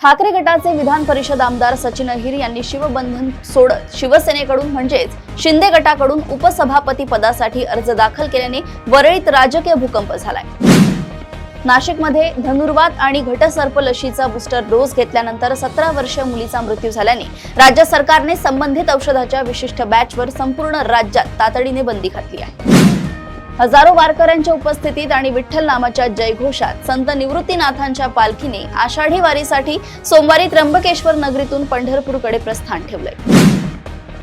ठाकरे गटाचे विधान परिषद आमदार सचिन अहिर यांनी शिवबंधन सोडत शिवसेनेकडून म्हणजेच शिंदे गटाकडून उपसभापती पदासाठी अर्ज दाखल केल्याने वरळीत राजकीय भूकंप झालाय। नाशिकमध्ये धनुर्वात आणि घटसर्प लशीचा बूस्टर डोस घेतल्यानंतर 17 वर्षीय मुलीचा मृत्यू झाल्याने राज्य सरकारने संबंधित औषधाच्या विशिष्ट बॅचवर संपूर्ण राज्यात तातडीने बंदी घातली आहे। हजारो वारकऱ्यांच्या उपस्थितीत आणि विठ्ठल नामाच्या जयघोषात संत निवृत्तीनाथांच्या पालखीने आषाढी वारीसाठी सोमवारी त्र्यंबकेश्वर नगरीतून पंढरपूरकडे प्रस्थान ठेवलंय।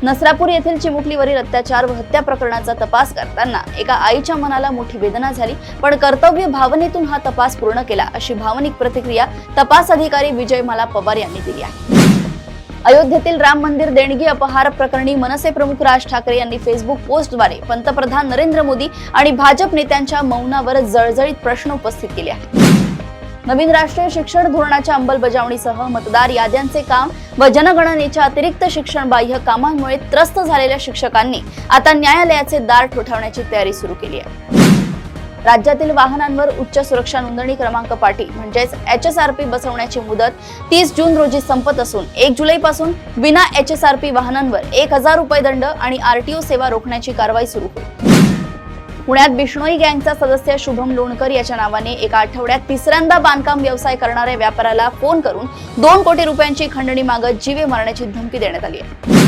नसरापूर येथील चिमुकलीवरील अत्याचार व हत्या प्रकरणाचा तपास करताना एका आईच्या मनाला मोठी वेदना झाली, पण कर्तव्य भावनेतून हा तपास पूर्ण केला, अशी भावनिक प्रतिक्रिया तपास अधिकारी विजयमाला पवार यांनी दिली आहे। अयोध्येतील राम मंदिर देणगी अपहार प्रकरणी मनसे प्रमुख राज ठाकरे यांनी फेसबुक पोस्टद्वारे पंतप्रधान नरेंद्र मोदी आणि भाजप नेत्यांच्या मौनावर जळजळीत प्रश्न उपस्थित केले आहेत। नवीन राष्ट्रीय शिक्षण धोरणाच्या अंमलबजावणीसह मतदार याद्यांचे काम व जनगणनेच्या अतिरिक्त शिक्षण बाह्य कामांमुळे त्रस्त झालेल्या शिक्षकांनी आता न्यायालयाचे दार ठोठावण्याची तयारी सुरू केली आहे। राज्यातील वाहनांवर उच्च सुरक्षा नोंदणी क्रमांक पाटी म्हणजेच HSRP बसवण्याची मुदत 30 जून रोजी संपत असून 1 जुलैपासून विना HSRP वाहनांवर 1000 रुपये दंड आणि RTO सेवा रोखण्याची कारवाई सुरू होईल। पुण्यात बिष्णोई गँगचा सदस्य शुभम लोणकर याच्या नावाने एका आठवड्यात तिसऱ्यांदा बांधकाम व्यवसाय करणाऱ्या व्यापाऱ्याला फोन करून 2 कोटी रुपयांची खंडणी मागत जीवे मारण्याची धमकी देण्यात आली आहे।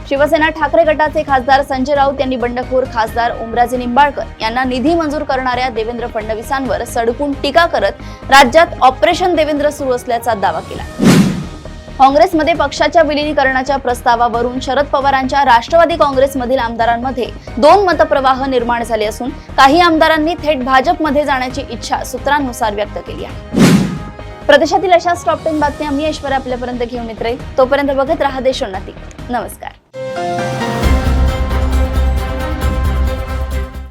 शिवसेना ठाकरे गटाचे खासदार संजय राऊत यांनी बंडखोर खासदार ओमराजे निंबाळकर यांना निधी मंजूर करणाऱ्या देवेंद्र फडणवीसांवर सडकून टीका करत राज्यात ऑपरेशन देवेंद्र सुरू असल्याचा दावा केला। काँग्रेसमध्ये पक्षाच्या विलीनीकरणाच्या प्रस्तावावरून शरद पवारांच्या राष्ट्रवादी काँग्रेसमधील आमदारांमध्ये 2 मतप्रवाह निर्माण झाले असून काही आमदारांनी थेट भाजपमध्ये जाण्याची इच्छा सूत्रांनुसार व्यक्त केली आहे। प्रदेशातील अशाच टॉप 10 बातम्या मी ऐश्वर्या आपल्यापर्यंत घेऊन येत राहील। तोपर्यंत बघत राहा देशोन्नती। नमस्कार।